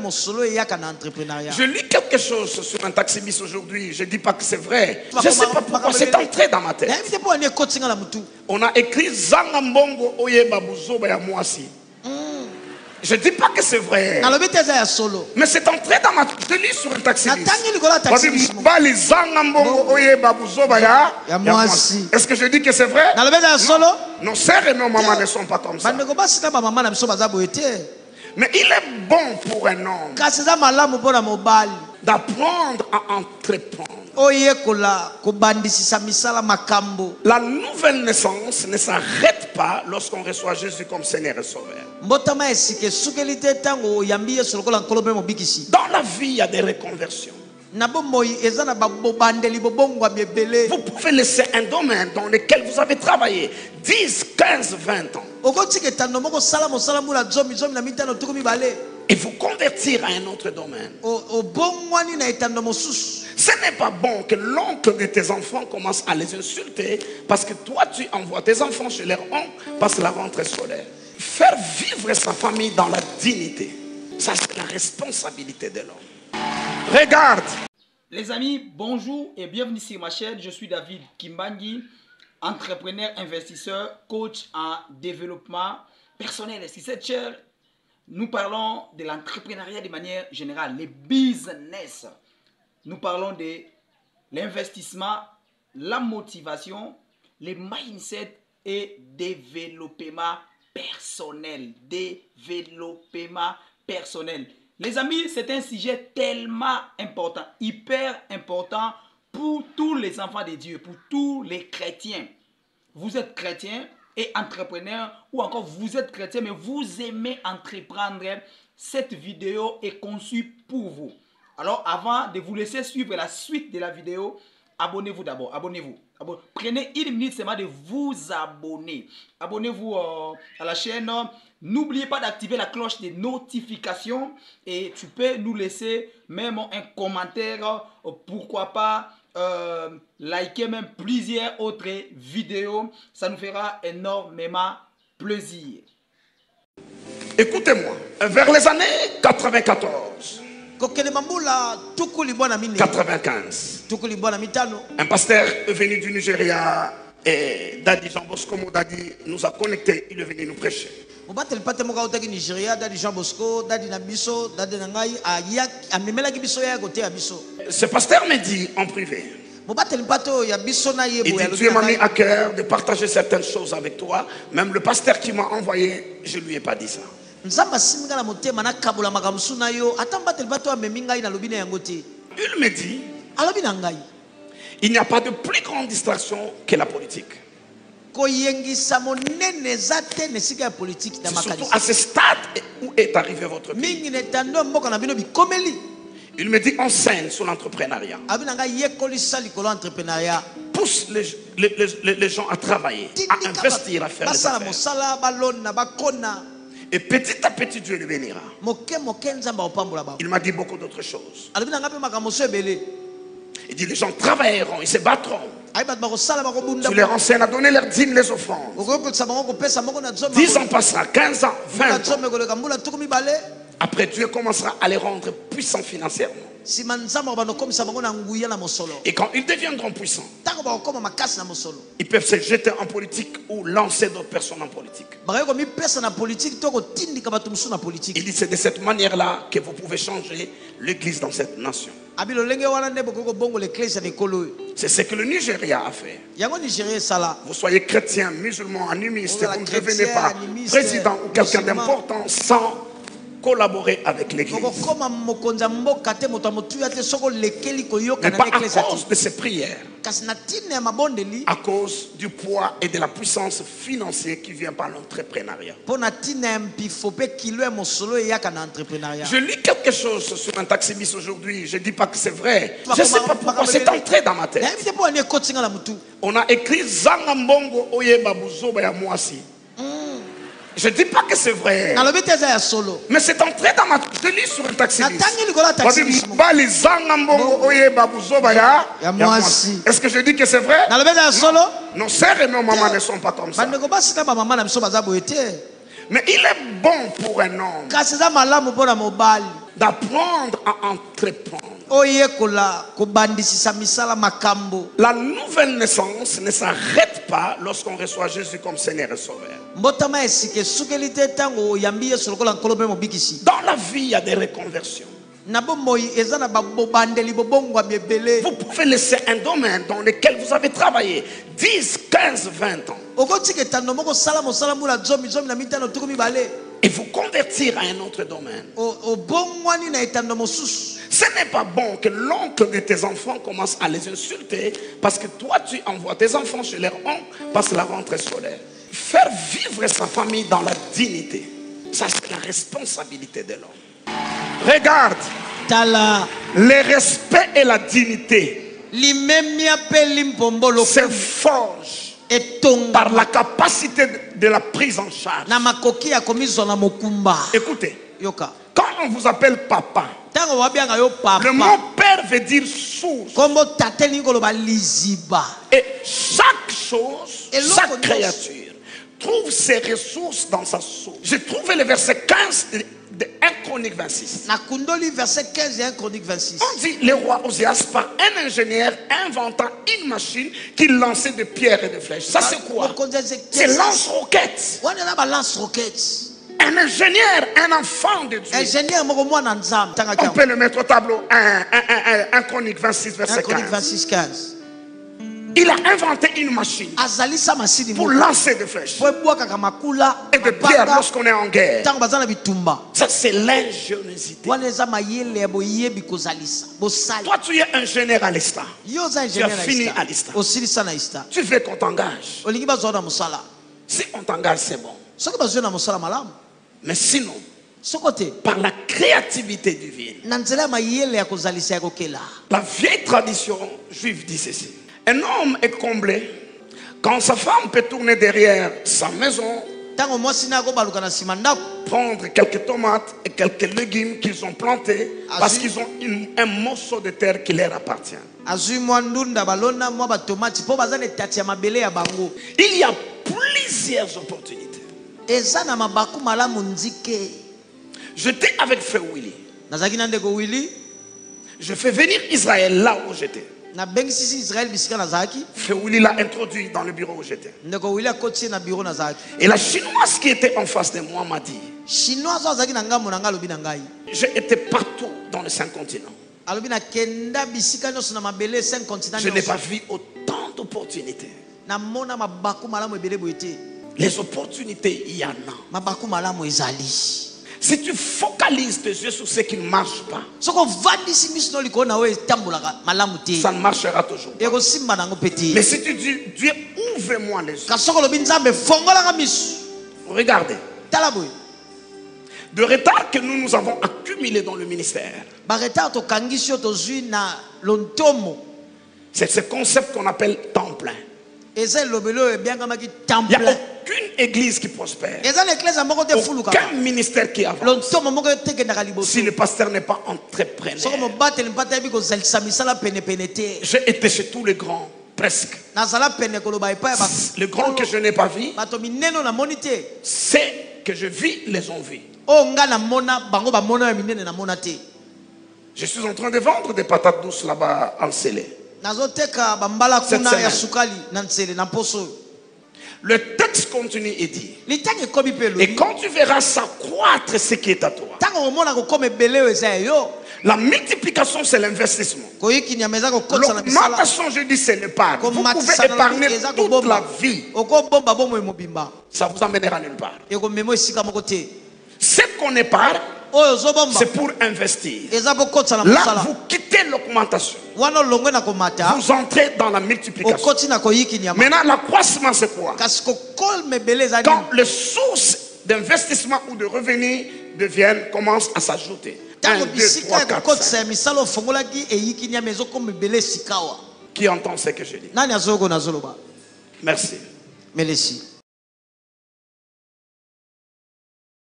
Je lis quelque chose sur un taxi-bis aujourd'hui. Je ne dis pas que c'est vrai. Je ne sais pas pourquoi c'est entré dans ma tête. On a écrit Zangambongo Oyeba Buzoba ya Mwasi. Je ne dis pas que c'est vrai. Mais c'est entré dans ma tête. Je lis sur un taxi-bis. Est-ce que je dis que c'est vrai? Non. Nos sœurs et nos mamans ne sont pas comme ça. Mais il est bon pour un homme d'apprendre à entreprendre. La nouvelle naissance ne s'arrête pas lorsqu'on reçoit Jésus comme Seigneur et Sauveur. Dans la vie, il y a des reconversions. Vous pouvez laisser un domaine dans lequel vous avez travaillé 10, 15, 20 ans et vous convertir à un autre domaine. Ce n'est pas bon que l'oncle de tes enfants commence à les insulter parce que toi tu envoies tes enfants chez leur oncle parce que la rentrée scolaire. Faire vivre sa famille dans la dignité, ça c'est la responsabilité de l'homme. Regarde. Les amis, bonjour et bienvenue sur ma chaîne. Je suis David Kimbangi, entrepreneur, investisseur, coach en développement personnel. Et sur cette chaîne, nous parlons de l'entrepreneuriat de manière générale, les business. Nous parlons de l'investissement, la motivation, les mindset et développement personnel. Développement personnel. Les amis, c'est un sujet tellement important, hyper important pour tous les enfants de Dieu, pour tous les chrétiens. Vous êtes chrétien et entrepreneur, ou encore vous êtes chrétien mais vous aimez entreprendre. Cette vidéo est conçue pour vous. Alors avant de vous laisser suivre la suite de la vidéo, abonnez-vous d'abord, abonnez-vous. Prenez une minute seulement de vous abonner. Abonnez-vous à la chaîne. N'oubliez pas d'activer la cloche de notification. Et tu peux nous laisser même un commentaire. Pourquoi pas liker même plusieurs autres vidéos. Ça nous fera énormément plaisir. Écoutez-moi. Vers les années 94. 95. Un pasteur est venu du Nigeria et Daddy Jean Bosco Dadi nous a connectés. Il est venu nous prêcher. Ce pasteur me dit en privé, il dit, Dieu m'a mis à cœur de partager certaines choses avec toi. Même le pasteur qui m'a envoyé, je ne lui ai pas dit ça. Il me dit, il n'y a pas de plus grande distraction que la politique. C'est surtout à ce stade où est arrivé votre pays. Il me dit, enseigne sur l'entrepreneuriat. Pousse les gens à travailler, à investir, à faire des affaires. Et petit à petit, Dieu le bénira. Il m'a dit beaucoup d'autres choses. Il dit, les gens travailleront, ils se battront. Tu leur enseignes à donner leurs dîmes, les offrandes. 10 ans passera, 15 ans, 20 ans. Après, Dieu commencera à les rendre puissants financièrement. Et quand ils deviendront puissants, ils peuvent se jeter en politique ou lancer d'autres personnes en politique. Il dit, c'est de cette manière-là que vous pouvez changer l'église dans cette nation. C'est ce que le Nigeria a fait. Vous soyez chrétien, musulman, animiste, vous ne devenez pas président ou quelqu'un d'important sans collaborer avec l'église. Mais pas à cause de ces prières, à cause du poids et de la puissance financière qui vient par l'entrepreneuriat. Je lis quelque chose sur un taxi-bis aujourd'hui. Je ne dis pas que c'est vrai. Je ne sais pas pourquoi c'est entré dans ma tête. On a écrit Zangambongo Oyeba Buzoba ya Mwasi. Je ne dis pas que c'est vrai. Mais c'est entré dans ma tête. Je lis sur un taxi. Est-ce que je dis que c'est vrai? Non. Nos sœurs et nos mamans ne sont pas comme ça. Mais il est bon pour un homme d'apprendre à entreprendre. La nouvelle naissance ne s'arrête pas lorsqu'on reçoit Jésus comme Seigneur et Sauveur. Dans la vie, il y a des reconversions. Vous pouvez laisser un domaine dans lequel vous avez travaillé 10, 15, 20 ans et vous convertir à un autre domaine. Ce n'est pas bon que l'oncle de tes enfants commence à les insulter parce que toi tu envoies tes enfants chez leur oncle parce que la rentrée scolaire. Faire vivre sa famille dans la dignité, ça c'est la responsabilité de l'homme. Regarde, le respect et la dignité se forgent par la capacité de la prise en charge. Écoutez, quand on vous appelle papa, le mot père veut dire source. Et chaque chose, chaque créature trouve ses ressources dans sa source. J'ai trouvé le verset 15 de 1 Chronique 26. On dit le roi Osias par un ingénieur inventant une machine qui lançait des pierres et des flèches. Ça c'est quoi? C'est lance-roquettes. Un ingénieur, un enfant de Dieu. On peut le mettre au tableau. 1 Chronique 26 verset 15. Il a inventé une machine pour lancer des flèches et des pierres lorsqu'on est en guerre. Ça c'est l'ingéniosité. Toi tu es ingénieur à l'État. Tu as fini à l'État. Tu veux qu'on t'engage. Si on t'engage c'est bon. Mais sinon, par la créativité divine, la vieille tradition juive dit ceci. Un homme est comblé quand sa femme peut tourner derrière sa maison, prendre quelques tomates et quelques légumes qu'ils ont plantés parce qu'ils ont un morceau de terre qui leur appartient. Il y a plusieurs opportunités. J'étais avec Frère Willy. Je fais venir Israël là où j'étais. Frère Willy l'a introduit dans le bureau où j'étais. Et la chinoise qui était en face de moi m'a dit: j'ai été partout dans les 5 continents. Je n'ai pas vu autant d'opportunités. Les opportunités, il y en a. Si tu focalises tes yeux sur ce qui ne marche pas, ça ne marchera toujours pas. Mais si tu dis Dieu, ouvre-moi les yeux, regardez de retard que nous avons accumulé dans le ministère. C'est ce concept qu'on appelle temps plein. Il n'y a aucune église qui prospère, aucun ministère qui avance si le pasteur n'est pas entrepreneur. J'ai été chez tous les grands, presque. Le grand que je n'ai pas vu, c'est que je vis les envies. Je suis en train de vendre des patates douces là-bas en Célé. Le texte continue et dit: et quand tu verras s'accroître ce qui est à toi. La multiplication c'est l'investissement. L'augmentation, je dis, c'est l'épargne. Vous pouvez épargner toute la vie. Ça vous amènera nulle part. Ce qu'on épargne, c'est pour investir. Là, vous quittez l'augmentation. Vous entrez dans la multiplication. Maintenant, l'accroissement, c'est quoi? Quand les sources d'investissement ou de revenus commencent à s'ajouter. 1, 2, 3, 4, 5. Qui entend ce que je dis? Merci.